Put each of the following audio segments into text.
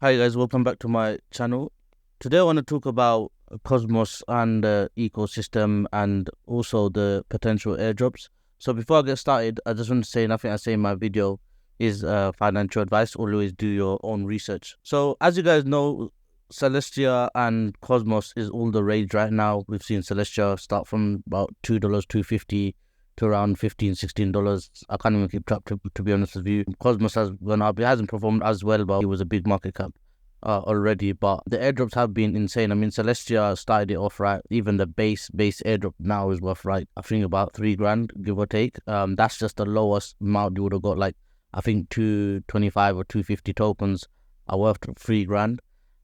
Hi guys, welcome back to my channel. Today I want to talk about Cosmos and the ecosystem and also the potential airdrops. So before I get started, I just want to say nothing I say in my video is financial advice. Always do your own research. So as you guys know, Celestia and Cosmos is all the rage right now. We've seen Celestia start from about $2, 250 to around $15, $16. I can't even keep track to be honest with you. Cosmos has gone up. It hasn't performed as well, but it was a big market cap already. But the airdrops have been insane. I mean, Celestia started it off right. Even the base airdrop now is worth right, I think about $3,000, give or take. That's just the lowest amount you would have got. Like I think 225 or 250 tokens are worth $3,000.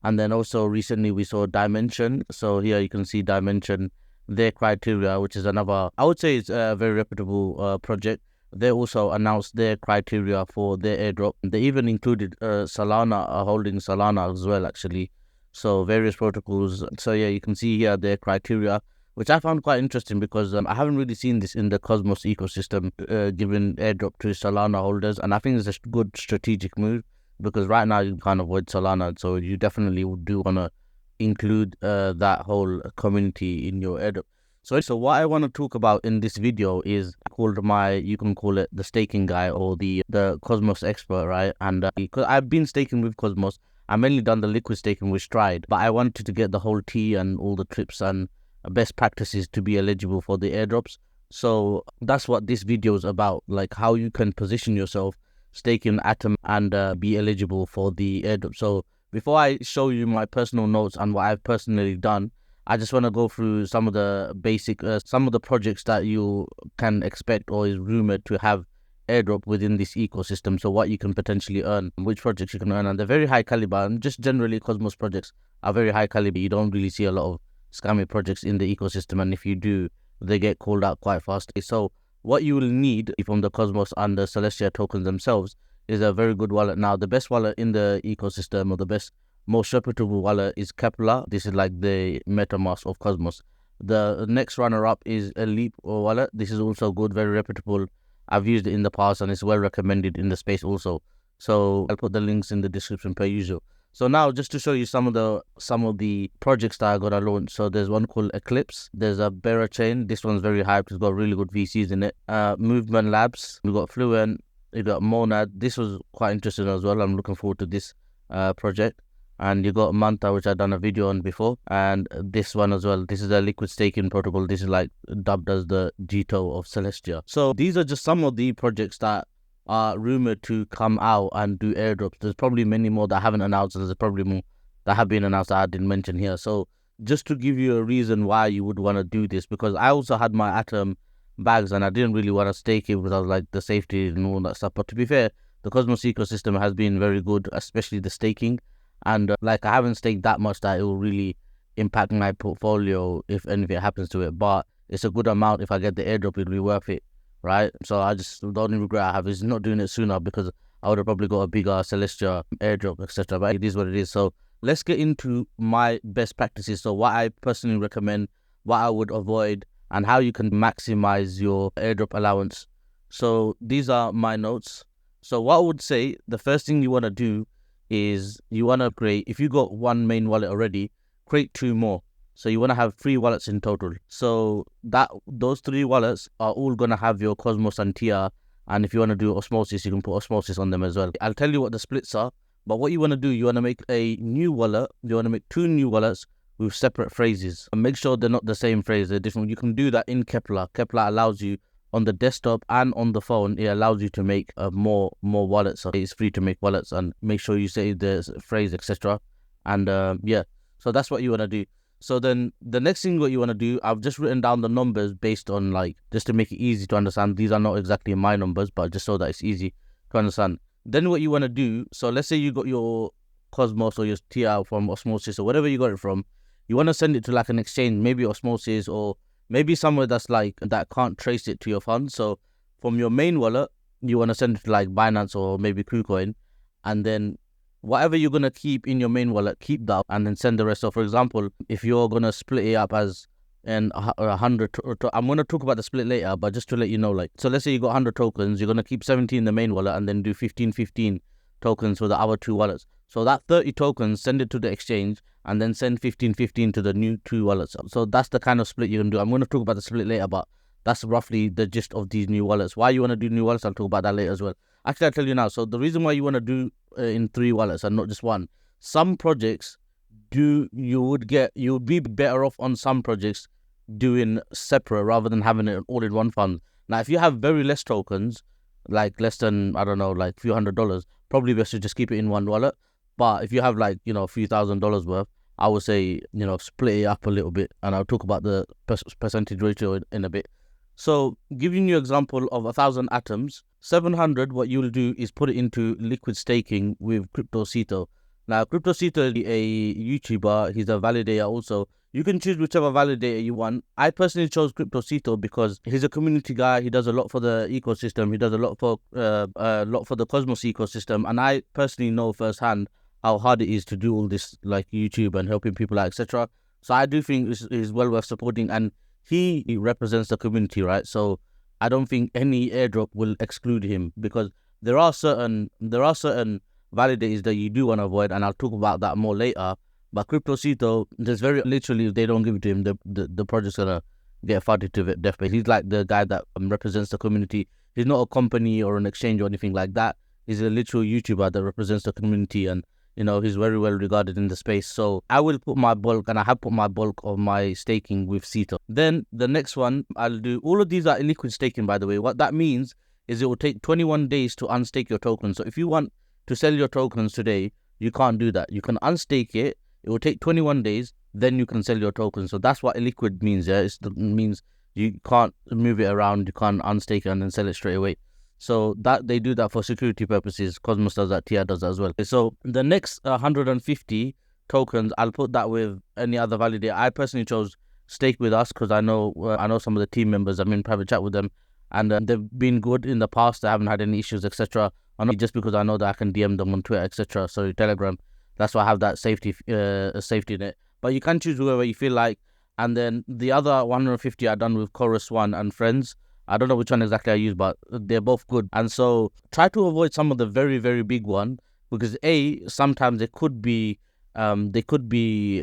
And then also recently we saw Dimension. So here you can see Dimension, their criteria, which is another, I would say it's a very reputable project. They also announced their criteria for their airdrop. They even included Solana, holding Solana as well, actually. So various protocols. So yeah, you can see here their criteria, which I found quite interesting because I haven't really seen this in the Cosmos ecosystem, giving airdrop to Solana holders. And I think it's a good strategic move because right now you can't avoid Solana. So you definitely do want to include that whole community in your airdrop. So what I want to talk about in this video is called you can call it the staking guy or the Cosmos expert, right? And because I've been staking with Cosmos, I mainly done the liquid staking with Stride, but I wanted to get the whole tea and all the trips and best practices to be eligible for the airdrops. So that's what this video is about, like how you can position yourself staking Atom and be eligible for the airdrop. So before I show you my personal notes and what I've personally done, I just want to go through some of the basic, some of the projects that you can expect or is rumored to have airdrop within this ecosystem. So what you can potentially earn, which projects you can earn, and they're very high caliber. And just generally, Cosmos projects are very high caliber. You don't really see a lot of scammy projects in the ecosystem, and if you do, they get called out quite fast. So what you will need from the Cosmos and the Celestia tokens themselves is a very good wallet. Now, the best wallet in the ecosystem, or the most reputable wallet, is Kepler. This is like the MetaMask of Cosmos. The next runner-up is a Leap wallet. This is also good, very reputable. I've used it in the past and it's well recommended in the space also. So I'll put the links in the description per usual. So now just to show you some of the projects that I gotta launch. So there's one called Eclipse. There's a Bearer Chain. This one's very hyped. It's got really good VCs in it. Movement Labs. We've got Fluent. You got Monad. This was quite interesting as well. I'm looking forward to this project. And you got Manta, which I've done a video on before, and this one as well. This is a liquid staking protocol. This is like dubbed as the Jito of Celestia. So these are just some of the projects that are rumored to come out and do airdrops. There's probably many more that haven't announced, and there's probably more that have been announced that I didn't mention here. So just to give you a reason why you would want to do this, because I also had my Atom bags and I didn't really want to stake it because I was like the safety and all that stuff. But to be fair, the Cosmos ecosystem has been very good, especially the staking. And like I haven't staked that much that it will really impact my portfolio if anything happens to it, but it's a good amount. If I get the airdrop, it'll be worth it, right? So I just, the only regret I have is not doing it sooner, because I would have probably got a bigger Celestia airdrop, etc. But it is what it is. So let's get into my best practices. So what I personally recommend, what I would avoid, and how you can maximize your airdrop allowance. So these are my notes. So what I would say, the first thing you want to do is you want to create, if you got one main wallet already, create two more. So you want to have 3 wallets in total. So those 3 wallets are all going to have your Cosmos and TR. And if you want to do Osmosis, you can put Osmosis on them as well. I'll tell you what the splits are. But what you want to do, you want to make a new wallet. You want to make 2 new wallets with separate phrases. And make sure they're not the same phrase, they're different. You can do that in Kepler. Kepler allows you on the desktop and on the phone. It allows you to make more wallets. So it's free to make wallets, and make sure you say the phrase, etc. And yeah, so that's what you want to do. So then the next thing what you want to do, I've just written down the numbers based on, like, just to make it easy to understand. These are not exactly my numbers, but just so that it's easy to understand. Then what you want to do, so let's say you got your Cosmos or your TR from Osmosis or whatever you got it from, you want to send it to like an exchange, maybe Osmosis, or maybe somewhere that's like that can't trace it to your funds. So from your main wallet, you want to send it to like Binance or maybe KuCoin, and then whatever you're gonna keep in your main wallet, keep that, and then send the rest. So for example, if you're gonna split it up as in 100, I'm gonna talk about the split later, but just to let you know, like, so let's say you got 100 tokens, you're gonna keep 70 in the main wallet, and then do 15 tokens for the other 2 wallets. So that 30 tokens, send it to the exchange, and then send 15 to the new 2 wallets. So that's the kind of split you can do. I'm going to talk about the split later, but that's roughly the gist of these new wallets. Why you want to do new wallets, I'll talk about that later as well. Actually, I'll tell you now. So the reason why you want to do in 3 wallets and not just one, some projects you would be better off on some projects doing separate rather than having it all in one fund. Now, if you have very less tokens, like less than, I don't know, like a few $100s, probably best to just keep it in one wallet. But if you have like, a few $1,000s worth, I would say, split it up a little bit, and I'll talk about the percentage ratio in a bit. So, giving you an example of 1,000 atoms, 700, what you'll do is put it into liquid staking with CryptoCito. Now, CryptoCito is a YouTuber. He's a validator also. You can choose whichever validator you want. I personally chose CryptoCito because he's a community guy. He does a lot for the ecosystem. He does a lot for the Cosmos ecosystem. And I personally know firsthand how hard it is to do all this, like YouTube and helping people out, etc. So I do think it's well worth supporting. And he represents the community, right? So I don't think any airdrop will exclude him, because there are certain validators that you do want to avoid, and I'll talk about that more later. But CryptoCito, there's very literally, if they don't give it to him, the project's gonna get funded to death. But he's like the guy that represents the community. He's not a company or an exchange or anything like that. He's a literal YouTuber that represents the community, and he's very well regarded in the space. So I will put my bulk, and I have put my bulk of my staking with Cito. Then the next one I'll do. All of these are liquid staking, by the way. What that means is it will take 21 days to unstake your token. So if you want to sell your tokens today, you can't do that. You can unstake it. It will take 21 days. Then you can sell your tokens. So that's what illiquid means. Yeah, it means you can't move it around. You can't unstake it and then sell it straight away. So that they do that for security purposes. Cosmos does that. TIA does that as well. So the next 150 tokens, I'll put that with any other validator. I personally chose Stake with Us because I know some of the team members. I'm in private chat with them, and they've been good in the past. I haven't had any issues, etc. Just because I know that I can DM them on Twitter, etc. So Telegram. That's why I have that safety net. But you can choose whoever you feel like. And then the other 150 I done with Chorus One and Friends. I don't know which one exactly I use, but they're both good. And so try to avoid some of the very, very big one, because sometimes they could be excluded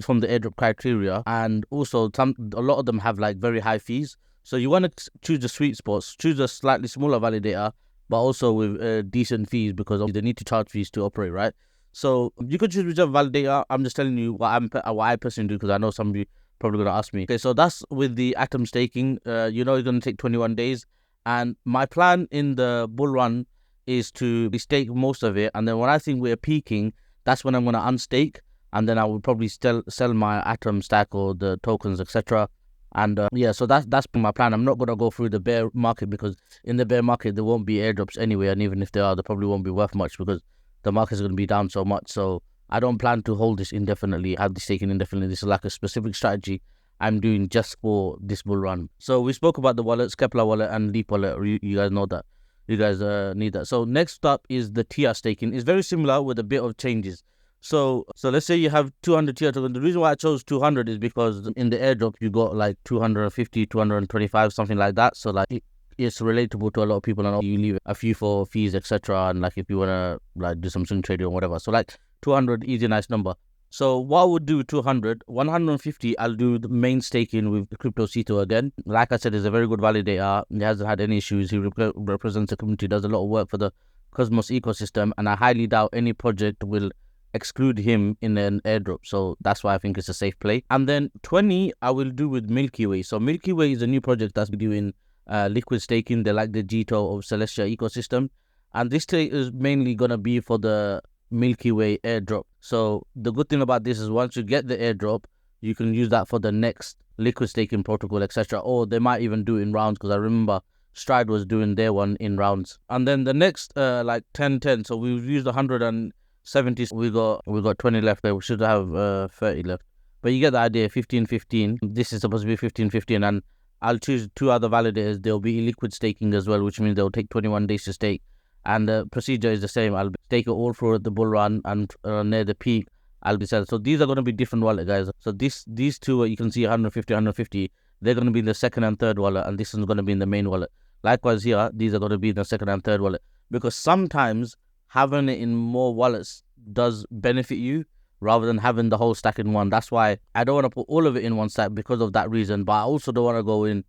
from the airdrop criteria, and also a lot of them have like very high fees. So you want to choose the sweet spots, choose a slightly smaller validator, but also with decent fees, because they need to charge fees to operate, right? So you could choose whichever validator. I'm just telling you what I personally do, because I know some of you probably going to ask me. Okay, so that's with the atom staking. It's going to take 21 days. And my plan in the bull run is to stake most of it. And then when I think we're peaking, that's when I'm going to unstake. And then I will probably sell my atom stack or the tokens, etc. And so that's my plan. I'm not going to go through the bear market, because in the bear market, there won't be airdrops anyway. And even if there are, they probably won't be worth much, because the market's going to be down so much. So I don't plan to hold this indefinitely, have this taken indefinitely. This is like a specific strategy I'm doing just for this bull run. So we spoke about the wallets, Kepler wallet and Leap wallet. You guys know that. You guys need that. So next up is the TIA staking. It's very similar with a bit of changes. So let's say you have 200 TIA tokens. The reason why I chose 200 is because in the airdrop, you got like 250, 225, something like that. So like it's relatable to a lot of people, and you leave a few for fees, etc. And like if you want to like do some swing trading or whatever. So like 200, easy, nice number. So what I would do with 200, 150, I'll do the main staking with CryptoCito again. Like I said, he's a very good validator. He hasn't had any issues. He represents the community, does a lot of work for the Cosmos ecosystem, and I highly doubt any project will exclude him in an airdrop. So that's why I think it's a safe play. And then 20, I will do with Milky Way. So Milky Way is a new project that's doing liquid staking. They're like the G2 of Celestia ecosystem. And this trade is mainly going to be for the Milky Way airdrop. So the good thing about this is once you get the airdrop, you can use that for the next liquid staking protocol, etc. Or they might even do it in rounds, because I remember Stride was doing their one in rounds. And then the next like 10. So we've used 170. We got 20 left there. We should have 30 left. But you get the idea. 15. This is supposed to be 15, and I'll choose 2 other validators. There'll be liquid staking as well, which means they'll take 21 days to stake. And the procedure is the same. I'll stake it all through the bull run, and near the peak, I'll be selling. So these are going to be different wallet, guys. So these 2, you can see 150, they're going to be in the second and third wallet, and this is going to be in the main wallet. Likewise here, these are going to be in the second and third wallet, because sometimes having it in more wallets does benefit you rather than having the whole stack in one. That's why I don't want to put all of it in one stack because of that reason. But I also don't want to go in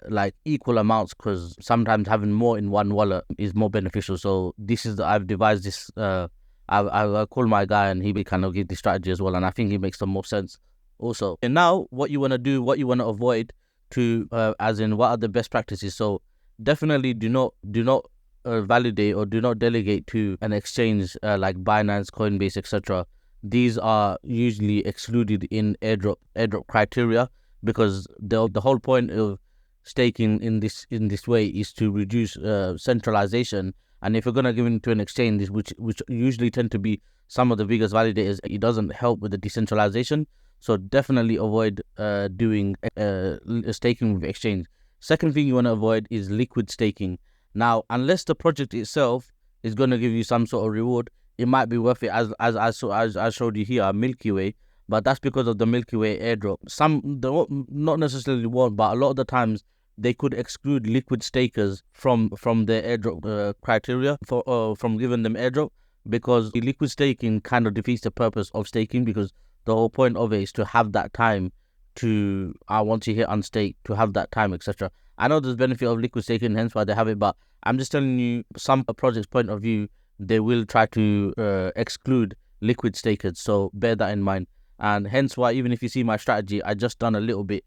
like equal amounts, because sometimes having more in one wallet is more beneficial. So I've devised this. I call my guy and he kind of give the strategy as well, and I think it makes the most sense also. And now what you want to do, what you want to avoid, to as in what are the best practices. So definitely do not validate or do not delegate to an exchange like Binance, Coinbase, etc. These are usually excluded in airdrop criteria, because the whole point of staking in this way is to reduce centralization. And if you're gonna give it to an exchange, which usually tend to be some of the biggest validators, it doesn't help with the decentralization. So definitely avoid doing staking with exchange. Second thing you want to avoid is liquid staking. Now, unless the project itself is going to give you some sort of reward, it might be worth it, as I showed you here, Milky Way. But that's because of the Milky Way airdrop. Some not necessarily won't, but a lot of the times they could exclude liquid stakers from their airdrop criteria from giving them airdrop, because the liquid staking kind of defeats the purpose of staking, because the whole point of it is to have that time to once you hit unstake, to have that time, etc. I know there's benefit of liquid staking, hence why they have it, but I'm just telling you, some project's point of view, they will try to exclude liquid stakers. So bear that in mind. And hence why, even if you see my strategy, I just done a little bit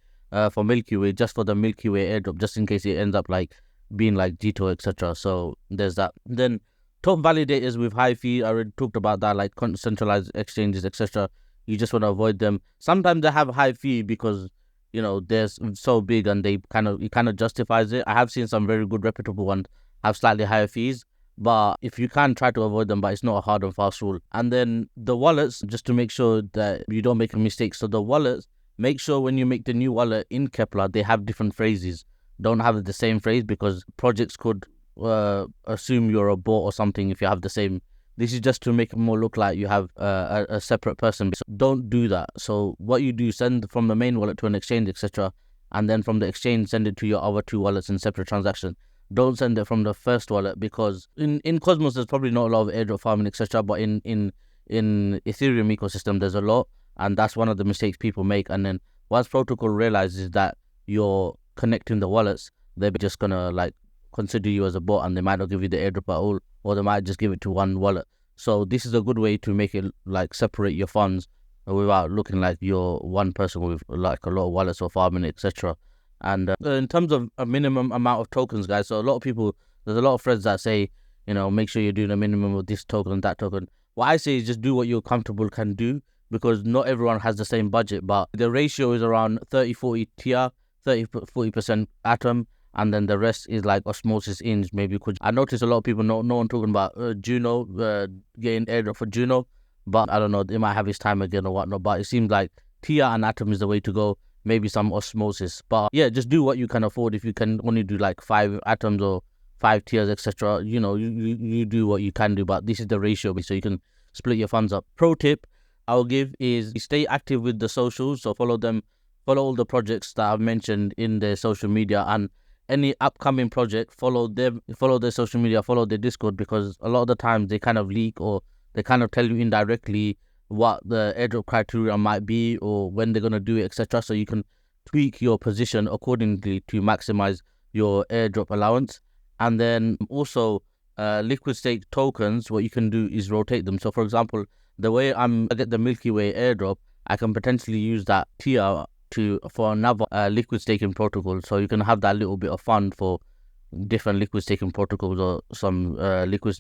for Milky Way, just for the Milky Way airdrop, just in case it ends up like being like Jito, etc. So there's that. Then top validators with high fee, I already talked about that, like centralized exchanges, etc. You just want to avoid them. Sometimes they have high fee because, you know, they're so big and it kind of justifies it. I have seen some very good reputable ones have slightly higher fees, but if you can, try to avoid them, but it's not a hard and fast rule. And then the wallets, just to make sure that you don't make a mistake. So the wallets, make sure when you make the new wallet in Kepler, they have different phrases. Don't have the same phrase, because projects could assume you're a bot or something if you have the same. This is just to make it more look like you have a separate person. So don't do that. So what you do, send from the main wallet to an exchange, etc. And then from the exchange, send it to your other two wallets in separate transactions. Don't send it from the first wallet, because in Cosmos, there's probably not a lot of airdrop farming, etc. But in Ethereum ecosystem, there's a lot. And that's one of the mistakes people make. And then once protocol realizes that you're connecting the wallets, they're just going to like consider you as a bot, and they might not give you the airdrop at all, or they might just give it to one wallet. So this is a good way to make it like separate your funds without looking like you're one person with like a lot of wallets or farming, etc. And in terms of a minimum amount of tokens, guys, so a lot of people, there's a lot of threads that say, you know, make sure you're doing a minimum of this token and that token. What I say is just do what you're comfortable can do, because not everyone has the same budget, but the ratio is around 30-40 TR, 30-40% Atom, and then the rest is like Osmosis Inch, maybe. Could I notice a lot of people, no one talking about Juno, getting airdrop for Juno, but I don't know, they might have his time again or whatnot. But it seems like TR and Atom is the way to go. Maybe some Osmosis, but yeah, just do what you can afford. If you can only do like 5 atoms or 5 tiers, etc., you know, you do what you can do. But this is the ratio, so you can split your funds up. Pro tip I'll give is stay active with the socials. So follow them, follow all the projects that I've mentioned in their social media, and any upcoming project, follow them, follow their social media, follow their Discord, because a lot of the times they kind of leak, or they kind of tell you indirectly what the airdrop criteria might be or when they're going to do it, etc. So you can tweak your position accordingly to maximize your airdrop allowance. And then also liquid stake tokens, what you can do is rotate them. So for example, the way I get the Milky Way airdrop, I can potentially use that tier for another liquid staking protocol. So you can have that little bit of fun for different liquid staking protocols or some liquid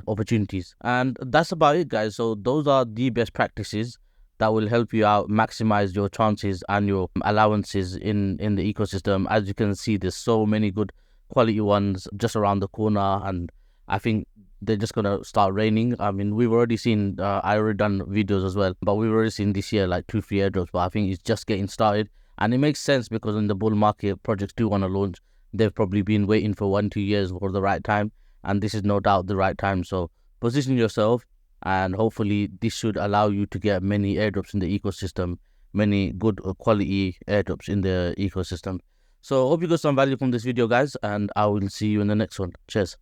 opportunities. And that's about it, guys. So those are the best practices that will help you out maximize your chances and your allowances in the ecosystem. As you can see, there's so many good quality ones just around the corner, and I think they're just gonna start raining. I mean, we've already seen, I already done videos as well, but we've already seen this year like 2-3 airdrops, but I think it's just getting started. And it makes sense, because in the bull market, projects do want to launch. They've probably been waiting for 1-2 years for the right time, and this is no doubt the right time. So position yourself, and hopefully this should allow you to get many airdrops in the ecosystem, many good quality airdrops in the ecosystem. So hope you got some value from this video, guys, and I will see you in the next one. Cheers.